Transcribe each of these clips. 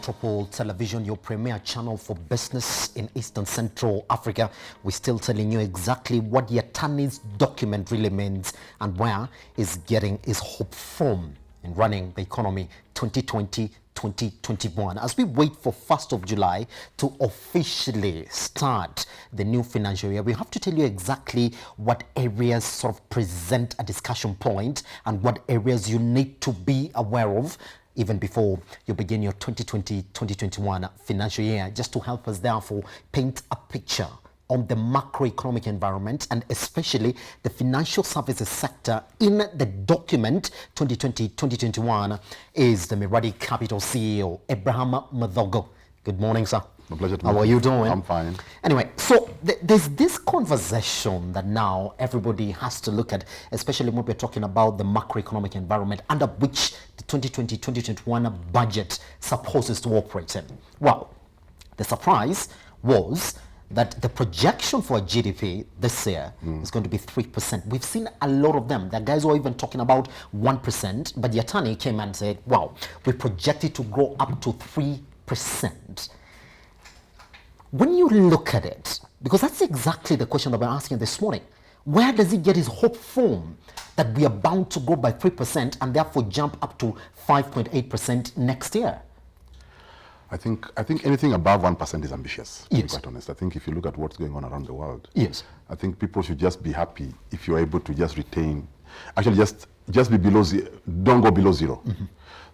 Metropole Television, your premier channel for business in Eastern Central Africa. We're still telling you exactly what the attorney's document really means and where is getting his hope from in running the economy 2020-2021. As we wait for 1st of July to officially start the new financial year, we have to tell you exactly what areas sort of present a discussion point and what areas you need to be aware of even before you begin your 2020-2021 financial year, just to help us therefore paint a picture on the macroeconomic environment and especially the financial services sector in the document 2020-2021 is the Miradi Capital CEO, Abraham Mathogo. Good morning, sir. My pleasure. How are you doing? I'm fine. Anyway, so there's this conversation that now everybody has to look at, especially when we're talking about the macroeconomic environment under which the 2020-2021 budget supposes to operate in. Well, the surprise was that the projection for GDP this year is going to be 3%. We've seen a lot of them. The guys were even talking about 1%, but the attorney came and said, wow, we project it to grow up to 3%. When you look at it, because that's exactly the question that we're asking this morning, where does he get his hope from that we are bound to grow by 3% and therefore jump up to 5.8% next year? I think anything above 1% is ambitious, to be Yes. quite honest. I think if you look at what's going on around the world, Yes. I think people should just be happy if you're able to just retain, actually just be below zero, don't go below zero.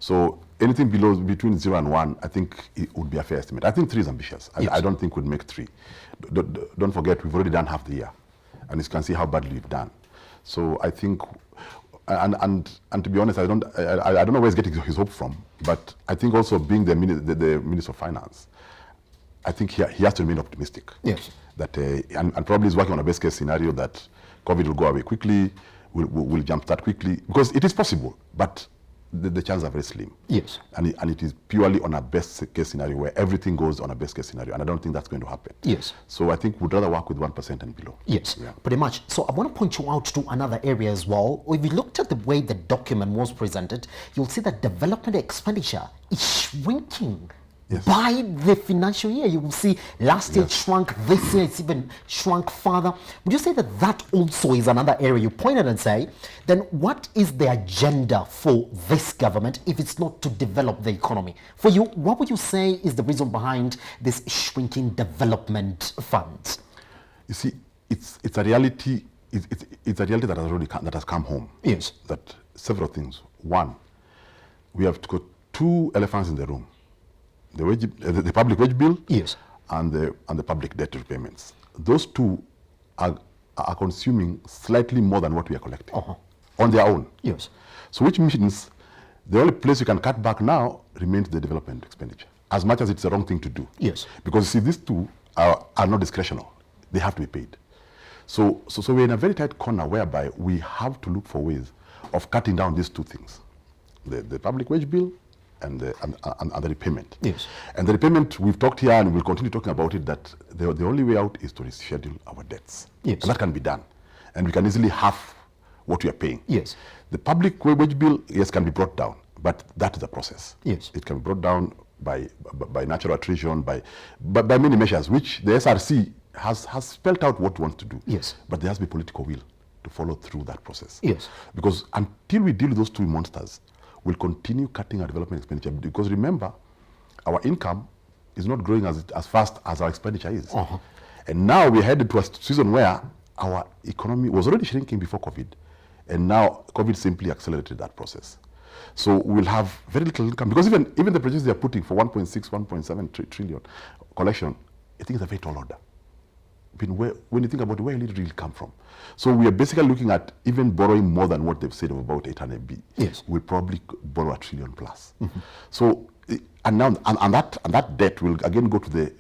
So anything between 0 and 1, I think it would be a fair estimate. I think 3 is ambitious. Yes. I don't think we'd make 3. Don't forget, we've already done half the year, and you can see how badly we've done. So I think, and to be honest, I don't know where he's getting his hope from, but I think also being the Minister of Finance, I think he has to remain optimistic. Yes. That and probably he's working on a best case scenario that COVID will go away quickly, will jumpstart quickly, because it is possible, but the chances are very slim. Yes. And it is purely on a best case scenario where everything goes on a best case scenario, and I don't think that's going to happen. Yes. So I think we'd rather work with 1% and below. Yes, Yeah. pretty much. So I want to point you out to another area as well. If you looked at the way the document was presented, you'll see that development expenditure is shrinking. Yes. By the financial year. You will see last year it Yes. shrunk, this year it's even shrunk further. Would you say that that also is another area you pointed and say, then what is the agenda for this government if it's not to develop the economy? For you, what would you say is the reason behind this shrinking development funds? You see, it's a reality. It's a reality that has already that has come home. Yes. That several things. One, we have got 2 elephants in the room: the public wage bill, Yes. and the public debt repayments. Those 2 are consuming slightly more than what we are collecting on their own. Yes. So which means the only place you can cut back now remains the development expenditure, as much as it's the wrong thing to do. Yes. Because you see, these 2 are not discretional. They have to be paid. So we're in a very tight corner whereby we have to look for ways of cutting down these 2 things: the public wage bill and the repayment. Yes. And the repayment, we've talked here and we'll continue talking about it, that the only way out is to reschedule our debts. Yes. And that can be done. And we can easily half what we are paying. Yes. The public wage bill, yes, can be brought down, but that is a process. Yes. It can be brought down by natural attrition, by many measures, which the SRC has spelled out what it wants to do. Yes. But there has to be political will to follow through that process. Yes. Because until we deal with those 2 monsters, we'll continue cutting our development expenditure. Because remember, our income is not growing as fast as our expenditure is. And now we're headed to a season where our economy was already shrinking before COVID, and now COVID simply accelerated that process. So we'll have very little income, because even the projections they're putting for 1.6, 1.7 trillion collection, I think it's a very tall order. When you think about it, where will it really come from? So we are basically looking at even borrowing more than what they've said of about 800 billion. Yes. We'll probably borrow $1 trillion plus. So, and now that debt will again go to the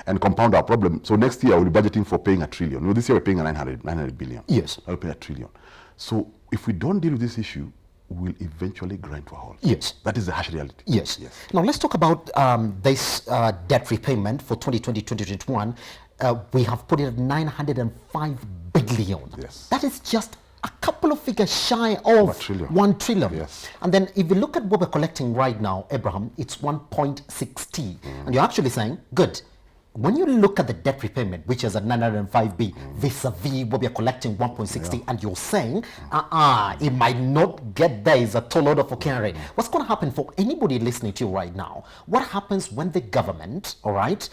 and compound our problem. So next year we'll be budgeting for paying $1 trillion. This year we're paying 900 billion. Yes. I'll pay $1 trillion. So if we don't deal with this issue, we'll eventually grind to a halt. Yes. That is the harsh reality. Yes. Now let's talk about this debt repayment for 2020-2021. We have put it at 905 billion. Yes. That is just a couple of figures shy of 1 trillion. 1 trillion. Yes. And then if you look at what we're collecting right now, Abraham, it's 1.6T. And you're actually saying, good. When you look at the debt repayment, which is at 905B, vis-a-vis what we are collecting 1.60, and you're saying, it might not get there, is a tall order for carry. What's going to happen for anybody listening to you right now? What happens when the government, all right,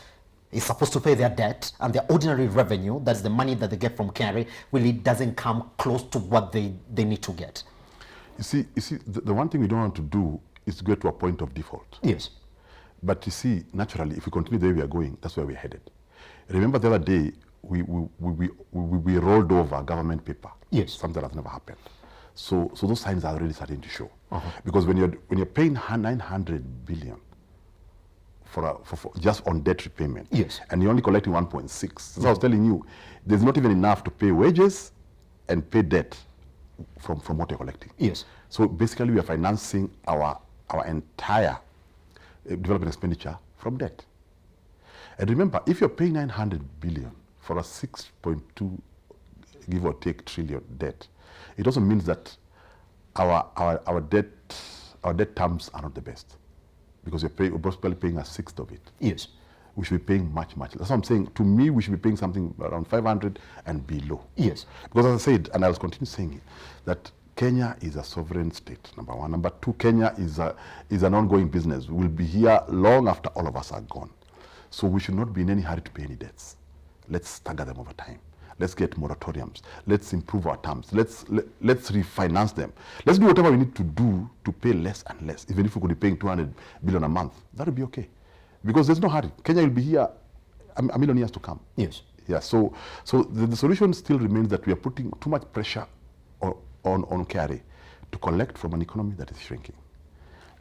is supposed to pay their debt and their ordinary revenue, that's the money that they get from carry, really doesn't come close to what they need to get? You see, the one thing we don't want to do is to get to a point of default. Yes. But you see, naturally, if we continue the way we are going, that's where we're headed. Remember the other day, we rolled over government paper. Yes. Something that has never happened. So those signs are really starting to show. Because when you're paying 900 billion for just on debt repayment, yes, and you're only collecting 1.6, so I was telling you, there's not even enough to pay wages and pay debt from what you're collecting. Yes. So basically, we are financing our entire development expenditure from debt. And remember, if you're paying 900 billion for a 6.2 give or take trillion debt, it also means that our debt terms are not the best, because we're probably paying a sixth of it. Yes. We should be paying much less. That's what I'm saying. To me, we should be paying something around 500 and below. Yes. Because as I said, and I'll continue saying it, that Kenya is a sovereign state, number one. Number two, Kenya is an ongoing business. We will be here long after all of us are gone. So we should not be in any hurry to pay any debts. Let's stagger them over time. Let's get moratoriums. Let's improve our terms. Let's refinance them. Let's do whatever we need to do to pay less and less. Even if we could be paying 200 billion a month, that would be okay. Because there's no hurry. Kenya will be here a million years to come. Yes. Yeah. So the solution still remains that we are putting too much pressure on carry to collect from an economy that is shrinking.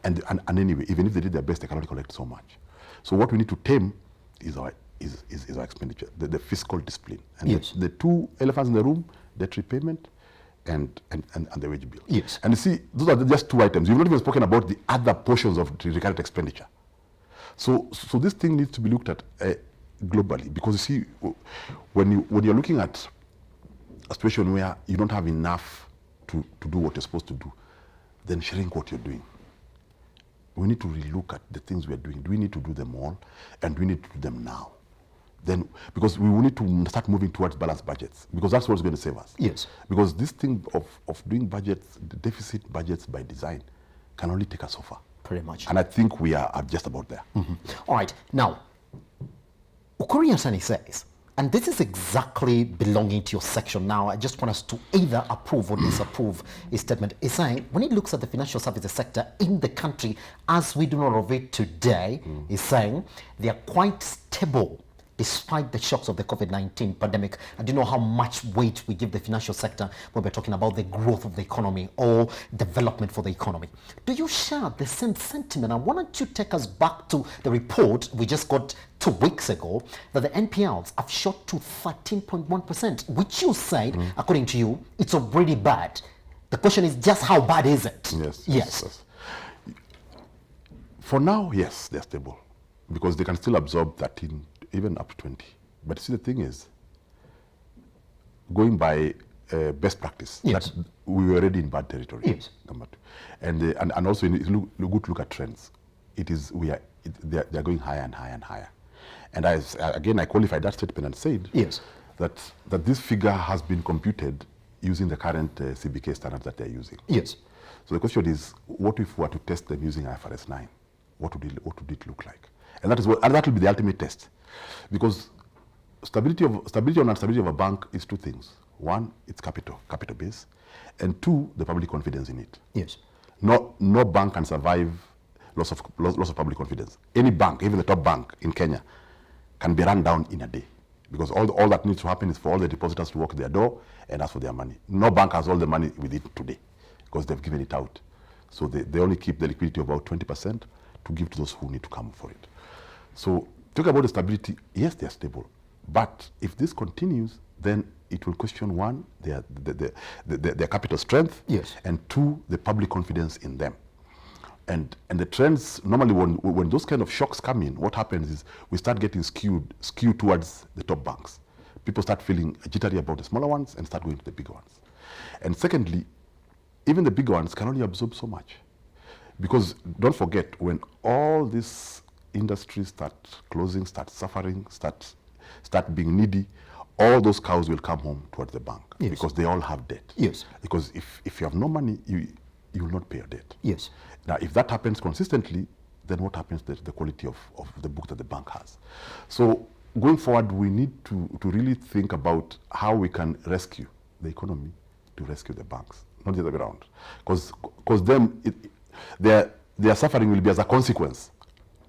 And anyway, even if they did their best, they cannot collect so much. So what we need to tame is our expenditure, the fiscal discipline. And yes, the two elephants in the room, debt repayment and the wage bill. Yes. And you see, those are just two items. You've not even spoken about the other portions of the recurrent expenditure. So this thing needs to be looked at globally, because you see, when you're looking at a situation where you don't have enough to do what you're supposed to do, then shrink what you're doing. We need to relook at the things we're doing. Do we need to do them all? And do we need to do them now? Then, because we will need to start moving towards balanced budgets, because that's what's going to save us. Yes. Because this thing of doing budgets, the deficit budgets by design, can only take us so far. Pretty much. And I think we are just about there. Mm-hmm. All right. Now, Ukur Yatani says, and this is exactly belonging to your section now, I just want us to either approve or disapprove his statement. He's saying, when he looks at the financial services sector in the country as we do not of it today, he's saying they are quite stable despite the shocks of the COVID-19 pandemic. I don't know how much weight we give the financial sector when we're talking about the growth of the economy or development for the economy. Do you share the same sentiment? And why don't you take us back to the report we just got 2 weeks ago that the NPLs have shot to 13.1%, which you said, according to you, it's already bad. The question is just how bad is it? Yes. For now, yes, they're stable, because they can still absorb 13, even up to 20. But see, the thing is, going by best practice, yes, that we were already in bad territory. Yes. Number two, and also good look at trends. They're going higher and higher and higher. And I qualified that statement and said, yes, that this figure has been computed using the current CBK standards that they're using. Yes. So the question is, what if we were to test them using IFRS 9? What would it look like? And that will be the ultimate test, because stability or unstability of a bank is two things. One, it's capital base, and two, the public confidence in it. Yes. No bank can survive loss of public confidence. Any bank, even the top bank in Kenya, can be run down in a day, because all that needs to happen is for all the depositors to walk their door and ask for their money. No bank has all the money with it today, because they've given it out. So they only keep the liquidity of about 20% to give to those who need to come for it. So talk about the stability. Yes, they are stable, but if this continues, then it will question, one, their capital strength, yes, and two, the public confidence in them. And the trends, normally when those kind of shocks come in, what happens is we start getting skewed towards the top banks. People start feeling jittery about the smaller ones and start going to the bigger ones. And secondly, even the bigger ones can only absorb so much. Because don't forget, when all these industries start closing, start suffering, start being needy, all those cows will come home towards the bank. Yes. Because they all have debt. Yes. Because if you have no money, you will not pay your debt. Yes. Now, if that happens consistently, then what happens to the quality of the book that the bank has? So going forward, we need to really think about how we can rescue the economy to rescue the banks, not the other way around. Because then their suffering will be as a consequence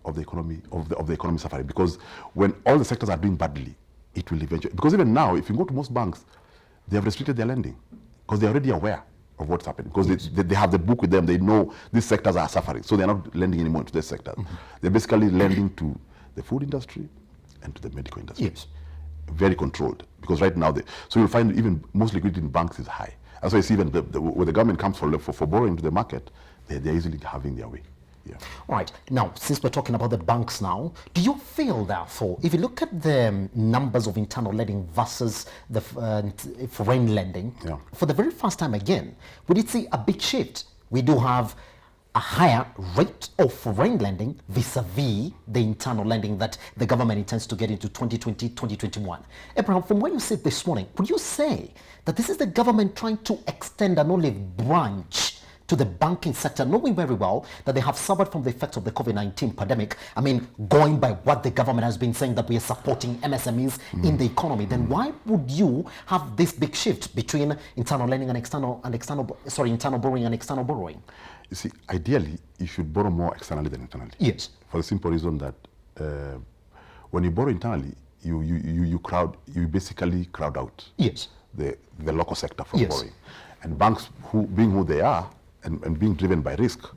of the economy economy suffering. Because when all the sectors are doing badly, it will eventually, because even now, if you go to most banks, they have restricted their lending because they're already aware of what's happening, because they have the book with them. They know these sectors are suffering, so they're not lending anymore to these sectors. They're basically lending to the food industry and to the medical industry. Yes. Very controlled, because right now, so you'll find even most liquidity in banks is high. That's why you see even when the government comes for borrowing to the market, they're easily having their way. Yeah. All right. Now, since we're talking about the banks now, do you feel, therefore, if you look at the numbers of internal lending versus the foreign lending, Yeah. for the very first time again, we did see a big shift. We do have a higher rate of foreign lending vis-a-vis the internal lending that the government intends to get into 2020, 2021. Abraham, from where you sit this morning, would you say that this is the government trying to extend an olive branch to the banking sector, knowing very well that they have suffered from the effects of the COVID-19 pandemic? I mean, going by what the government has been saying, that we are supporting MSMEs in the economy, then why would you have this big shift between internal lending and internal borrowing and external borrowing? You see, ideally, you should borrow more externally than internally. Yes. For the simple reason that when you borrow internally, you basically crowd out Yes. the local sector from Yes. borrowing. And banks, being who they are and being driven by risk,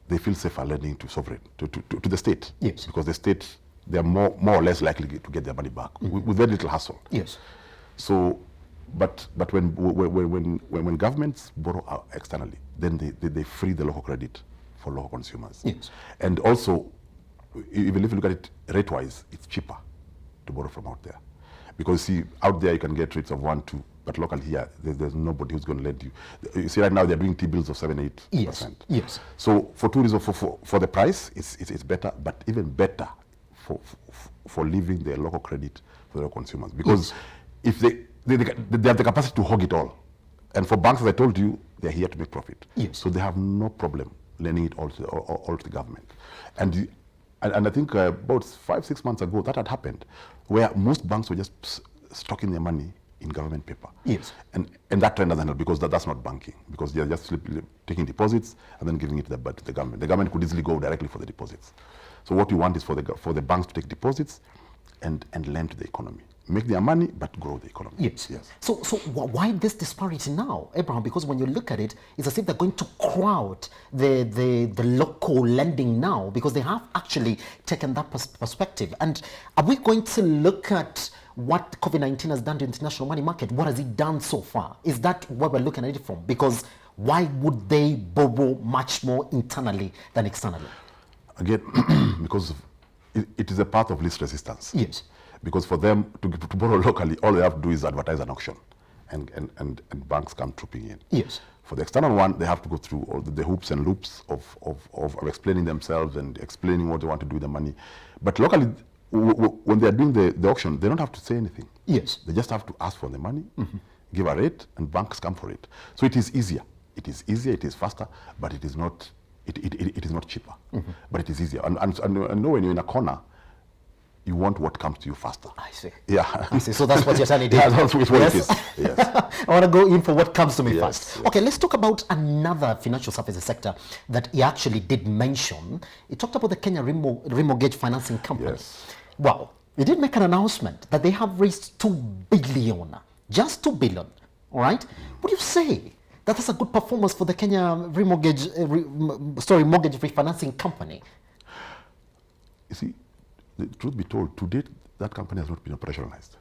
they feel safer lending to sovereign, to the state. Yes. Because the state, they are more or less likely to get their money back with very little hassle. Yes. So, but when governments borrow externally, then they free the local credit for local consumers. Yes. And also, even if you look at it rate-wise, it's cheaper to borrow from out there. Because see, out there you can get rates of 1, 2, but locally here, there's nobody who's going to lend you. You see, right now they're doing T-bills of 7, 8%. Yes. Yes. So for two reasons, for the price, it's better, but even better for leaving the local credit for the consumers. Because if they have the capacity to hog it all. And for banks, as I told you, they're here to make profit. Yes. So they have no problem lending it all to the government. And I think about 5-6 months ago, that had happened, where most banks were just stocking their money in government paper. Yes. And that trend doesn't help, because that's not banking, because they're just taking deposits and then giving it to the government. The government could easily go directly for the deposits. So what we want is for the banks to take deposits and lend to the economy. Make their money, but grow the economy. Yes. So why this disparity now, Abraham? Because when you look at it, it's as if they're going to crowd the local lending now, because they have actually taken that perspective. And are we going to look at what COVID-19 has done to the international money market? What has it done so far? Is that what we're looking at it from? Because why would they borrow much more internally than externally? Again, because it is a path of least resistance. Yes. Because for them to borrow locally, all they have to do is advertise an auction, and banks come trooping in. Yes. For the external one, they have to go through all the hoops and loops of explaining themselves and explaining what they want to do with the money. But locally, when they are doing the auction, they don't have to say anything. Yes. They just have to ask for the money, give a rate, and banks come for it. So it is easier. It is easier, it is faster, but it is not cheaper. But it is easier. And know when you're in a corner, you want what comes to you faster. I see. Yeah. I see. So that's what you're telling me. Yeah, that's what it is. Yes. I want to go in for what comes to me Yes, first. yes. Okay, let's talk about another financial services sector that he actually did mention. He talked about the Kenya Remortgage Financing Company. Yes. Well, he did make an announcement that they have raised 2 billion, just 2 billion. All right. Would you say that is a good performance for the Kenya mortgage refinancing company? You see, the truth be told, to date, that company has not been operationalized.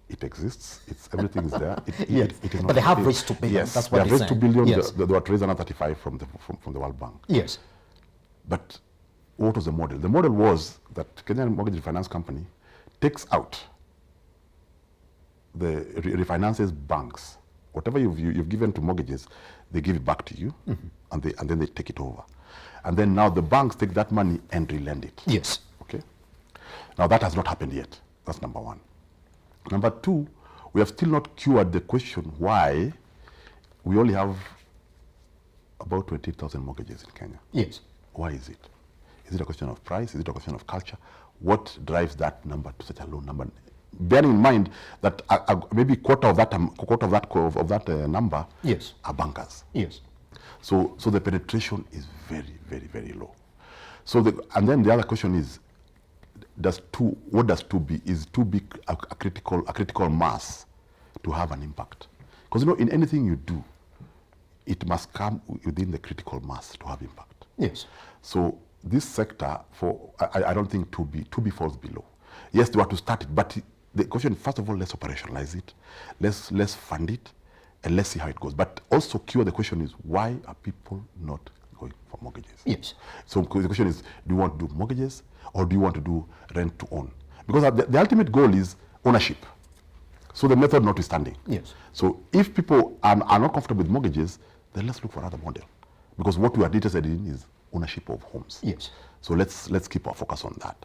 It exists. Everything is there. Yes. It is not, But they have raised 2 billion. Yes, That's what they have they're raised 2 saying. billion. Yes. They were raised another 35 from the World Bank. Yes. But what was the model? The model was that Kenyan Mortgage Finance Company takes out refinances banks Whatever you've given to mortgages, they give it back to you, and then they take it over. And then now the banks take that money and relend it. Yes. Okay. Now that has not happened yet. That's number one. Number two, we have still not cured the question why we only have about 20,000 mortgages in Kenya. Yes. Why is it? Is it a question of price? Is it a question of culture? What drives that number to such a low number? Bearing in mind that maybe quarter of that number yes. are bankers. Yes. So the penetration is very, very, very low. And then the other question is, what does 2B? Is 2B a critical mass to have an impact? Because in anything you do, it must come within the critical mass to have impact. Yes. So this sector, I don't think 2B falls below. Yes, they were to start it, but the question, first of all, let's operationalize it, let's fund it, and let's see how it goes. But also cure the question is, why are people not going for mortgages? Yes. So the question is, do you want to do mortgages or do you want to do rent to own? Because the ultimate goal is ownership. So the method notwithstanding. Yes. So if people are not comfortable with mortgages, then let's look for another model. Because what we are interested in is ownership of homes. Yes. So let's keep our focus on that.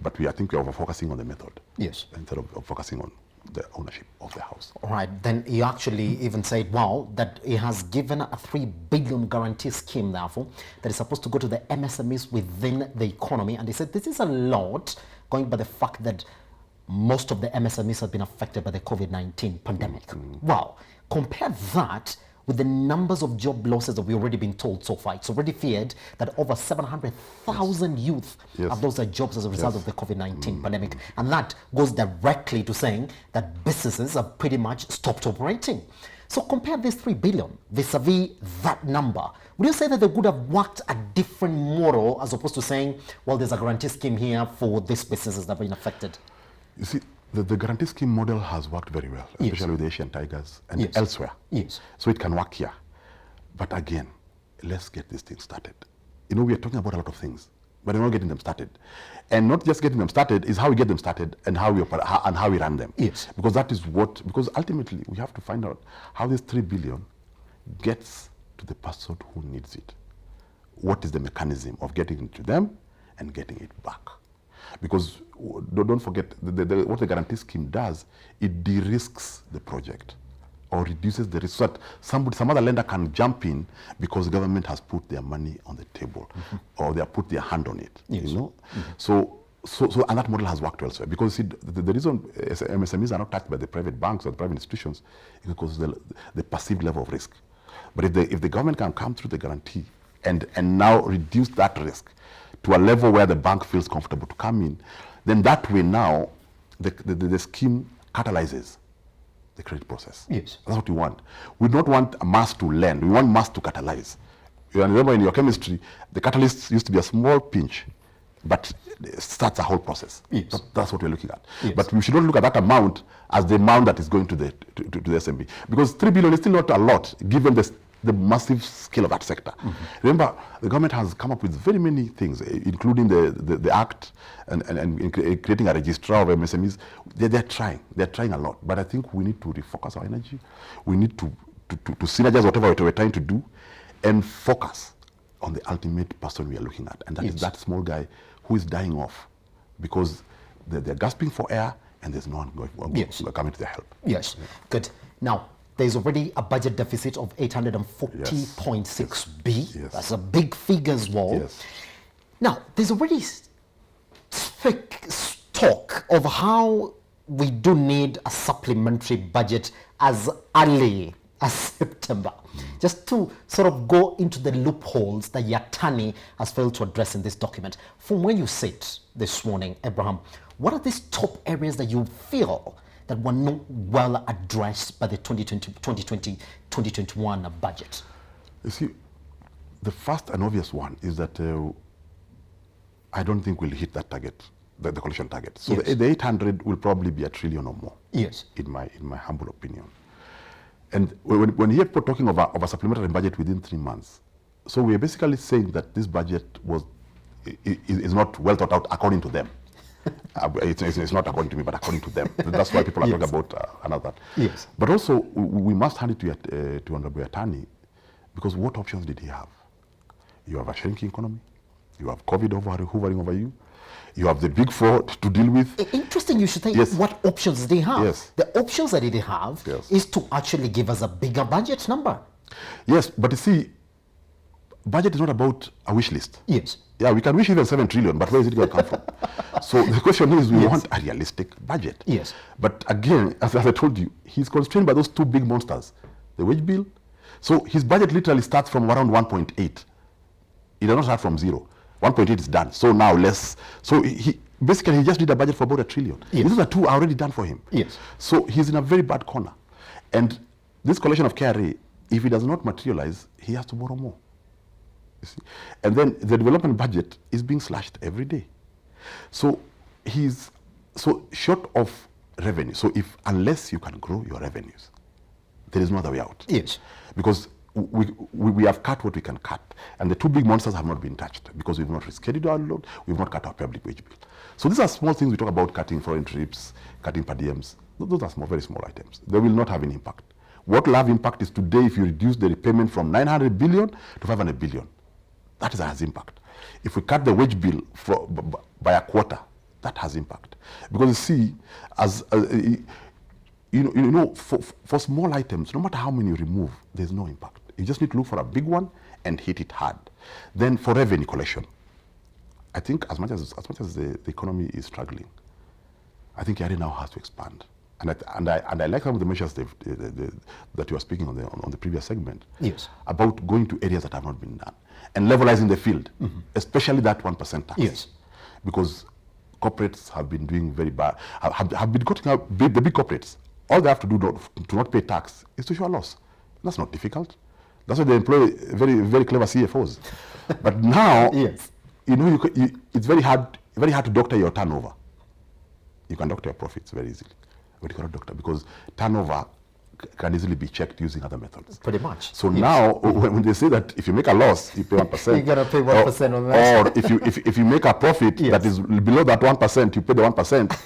But I think we are focusing on the method. Yes. Instead of focusing on the ownership of the house. All right. Then he actually even said, wow, that he has given a 3 billion guarantee scheme, therefore, that is supposed to go to the MSMEs within the economy. And he said this is a lot, going by the fact that most of the MSMEs have been affected by the COVID-19 pandemic. Wow. Compare that with the numbers of job losses that we've already been told so far. It's already feared that over 700,000 youth have lost their jobs as a result of the COVID-19 pandemic. And that goes directly to saying that businesses have pretty much stopped operating. So compare this 3 billion vis-a-vis that number. Would you say that they would have worked a different model as opposed to saying, well, there's a guarantee scheme here for these businesses that have been affected? You see, the guarantee scheme model has worked very well, especially with the Asian Tigers and elsewhere. Yes. So it can work here. But again, let's get this thing started. We are talking about a lot of things, but we're not getting them started. And not just getting them started is how we get them started and how we run them. Yes. Because that is because ultimately we have to find out how this 3 billion gets to the person who needs it. What is the mechanism of getting it to them and getting it back? Because don't forget, what the guarantee scheme does, it de-risks the project or reduces the risk so that some other lender can jump in because the government has put their money on the table or they have put their hand on it. Yes. So and that model has worked elsewhere because the reason MSMEs are not touched by the private banks or the private institutions is because the perceived level of risk. But if the government can come through the guarantee and now reduce that risk to a level where the bank feels comfortable to come in, then that way now the scheme catalyzes the credit process. Yes. That's what we want. We don't want a mass to lend. We want mass to catalyze. You remember in your chemistry, the catalyst used to be a small pinch, but it starts a whole process. Yes. That's what we're looking at. Yes. But we should not look at that amount as the amount that is going to the SMB. Because 3 billion is still not a lot, given the massive scale of that sector. Remember, the government has come up with very many things, including the Act and creating a registrar of MSMEs. They're trying a lot. But I think we need to refocus our energy. We need to synergize whatever we're trying to do and focus on the ultimate person we are looking at. And that is that small guy who is dying off because they're gasping for air and there's no one coming to their help. Yes. Good. Now, there's already a budget deficit of 840.6 B. Yes. That's a big figure as well. Yes. Now, there's already talk of how we do need a supplementary budget as early as September, just to sort of go into the loopholes that Yatani has failed to address in this document. From where you sit this morning, Abraham, what are these top areas that you feel that were not well addressed by the 2020-2021 budget? You see, the first and obvious one is that I don't think we'll hit that target, the coalition target. So the 800 will probably be $1 trillion or more. Yes. In my humble opinion. And when you hear people talking of a supplementary budget within 3 months, so we're basically saying that this budget is not well thought out according to them. It's not according to me, but according to them. That's why people are talking about another. Yes. But also, we must hand it to Honorable Atani, because what options did he have? You have a shrinking economy. You have COVID hovering over you. You have the big four to deal with. Interesting you should say Yes. what options they have. Yes. The options that they have is to actually give us a bigger budget number. Yes, but you see, budget is not about a wish list. Yes. Yeah, we can wish even 7 trillion, but where is it going to come from? So the question is, we want a realistic budget. Yes. But again, as I told you, he's constrained by those two big monsters, the wage bill. So his budget literally starts from around 1.8. It does not start from 0. 1.8 is done. So now less. So he basically he just did a budget for about $1 trillion. Yes. These are two already done for him. Yes. So he's in a very bad corner. And this collection of KRA, if it does not materialize, he has to borrow more. You see? And then the development budget is being slashed every day. So he's short of revenue. So unless you can grow your revenues, there is no other way out. Yes. Because we have cut what we can cut. And the two big monsters have not been touched because we've not rescheduled our load, we've not cut our public wage bill. So these are small things we talk about, cutting foreign trips, cutting per diems. Those are small, very small items. They will not have any impact. What will have impact is today if you reduce the repayment from 900 billion to 500 billion. That has impact. If we cut the wage bill by a quarter, that has impact. Because you see, for small items, no matter how many you remove, there's no impact. You just need to look for a big one and hit it hard. Then for revenue collection, I think as much as the economy is struggling, I think KRA now has to expand. And I like some of the measures that you were speaking on the previous segment. Yes. About going to areas that have not been done and levelizing the field, especially that 1% tax. Yes. Because corporates have been doing very bad, have been cutting out the big corporates. All they have to do to not pay tax is to show a loss. That's not difficult. That's why they employ very, very clever CFOs. But now, yes. It's very hard to doctor your turnover. You can doctor your profits very easily, but you cannot doctor because turnover can easily be checked using other methods. Pretty much. So now, when they say that if you make a loss, you pay 1%. You gotta pay 1% on that. Or if you make a profit that is below that 1%, you pay the 1%.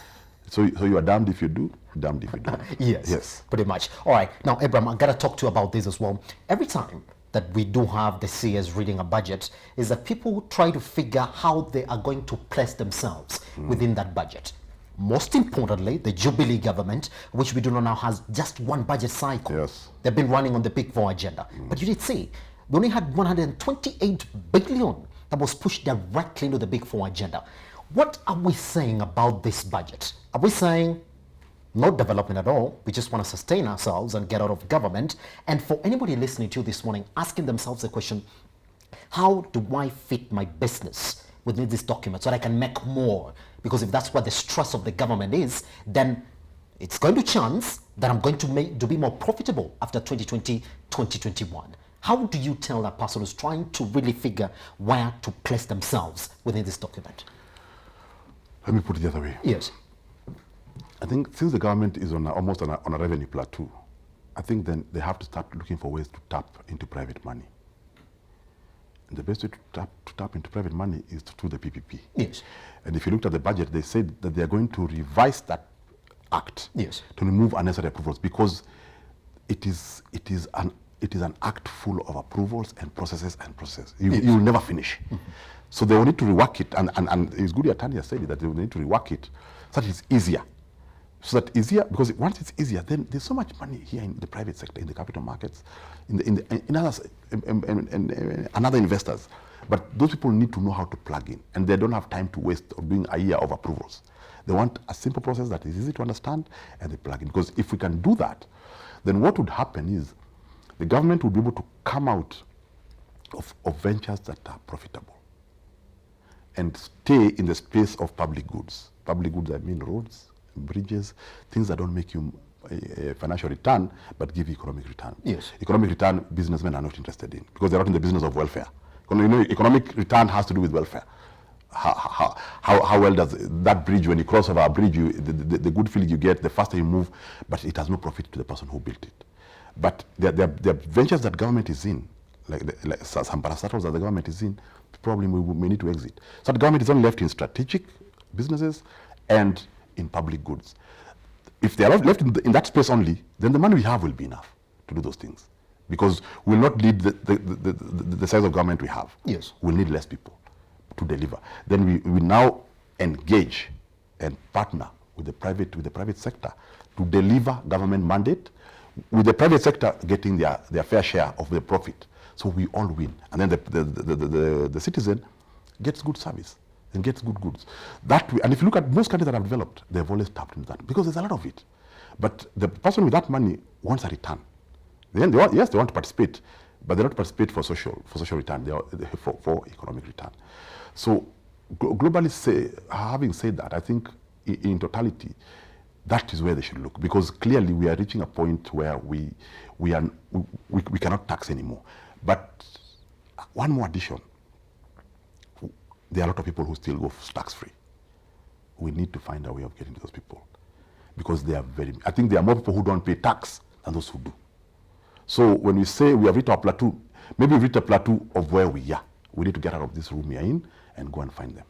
So you are damned if you do, damned if you don't. Yes. Pretty much. All right. Now, Abraham, I gotta talk to you about this as well. Every time that we do have the CS reading a budget, is that people try to figure how they are going to place themselves within that budget. Most importantly, the Jubilee government, which we do know now has just one budget cycle. Yes. They've been running on the Big Four agenda. But you did see, we only had 128 billion that was pushed directly into the Big Four agenda. What are we saying about this budget? Are we saying no development at all? We just want to sustain ourselves and get out of government. And for anybody listening to you this morning, asking themselves the question, how do I fit my business within this document so that I can make more? Because if that's what the stress of the government is, then it's going to chance that I'm going to be more profitable after 2020, 2021. How do you tell that person who's trying to really figure where to place themselves within this document? Let me put it the other way. Yes. I think since the government is almost on a revenue plateau, I think then they have to start looking for ways to tap into private money. And the best way to tap into private money is through the PPP. Yes. And if you looked at the budget, they said that they are going to revise that act to remove unnecessary approvals because it is an act full of approvals and processes and processes. You will never finish. So they will need to rework it, and it's good Atani has said it, that they will need to rework it so that it's easier. Because once it's easier, then there's so much money here in the private sector, in the capital markets, in others, and other investors. But those people need to know how to plug in, and they don't have time to waste of doing a year of approvals. They want a simple process that is easy to understand, and they plug in. Because if we can do that, then what would happen is the government would be able to come out of ventures that are profitable and stay in the space of public goods. Public goods, I mean roads, bridges, things that don't make you a financial return, but give you economic return. Yes. Economic return, businessmen are not interested in because they're not in the business of welfare. Economic return has to do with welfare. How well does that bridge, when you cross over a bridge, the good feeling you get, the faster you move, but it has no profit to the person who built it. But there are ventures that government is in, like some parastatals that the government is in, probably we may need to exit. So the government is only left in strategic businesses and in public goods. If they are left in that space only, then the money we have will be enough to do those things. Because we will not need the size of government we have. Yes. We'll need less people to deliver. Then we now engage and partner with the private sector to deliver government mandate, with the private sector getting their fair share of the profit. So we all win. And then the citizen gets good service and gets good goods. And if you look at most countries that have developed, they've always tapped into that because there's a lot of it. But the person with that money wants a return. Yes, they want to participate, but they don't participate for social return. They are for economic return. So globally, having said that, I think in totality, that is where they should look, because clearly we are reaching a point where we cannot tax anymore. But one more addition: there are a lot of people who still go tax-free. We need to find a way of getting to those people, because I think there are more people who don't pay tax than those who do. So when we say we have reached our plateau, maybe we've reached a plateau of where we are. We need to get out of this room we are in and go and find them.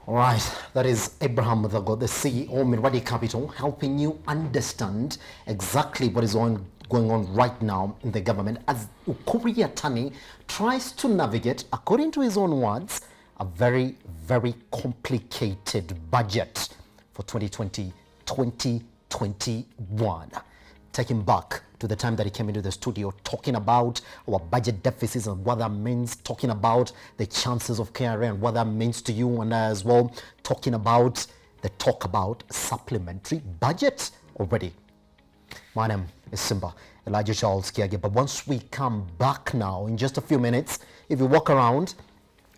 All right, that is Abraham Muthago, the CEO, Mirwadi Capital, helping you understand exactly what is going on right now in the government as Ukur Yatani tries to navigate, according to his own words, a very, very complicated budget for 2020-2021. Take him back to the time that he came into the studio talking about our budget deficits and what that means, talking about the chances of KRA and what that means to you, and as well talking about the talk about supplementary budget already. My name is Simba Elijah Charles Kiage. But once we come back now in just a few minutes, if you walk around,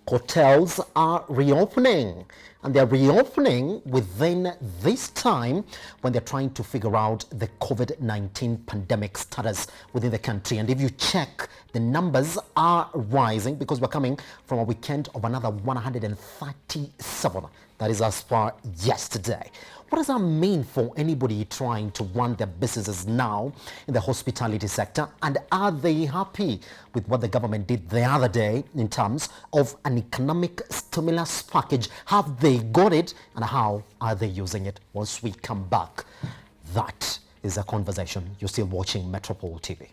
hotels are reopening, and they're reopening within this time when they're trying to figure out the COVID-19 pandemic status within the country. And if you check, the numbers are rising because we're coming from a weekend of another 137. That is as far yesterday. What does that mean for anybody trying to run their businesses now in the hospitality sector? And are they happy with what the government did the other day in terms of an economic stimulus package? Have they got it, and how are they using it? Once we come back, that is a conversation. You're still watching Metropole TV.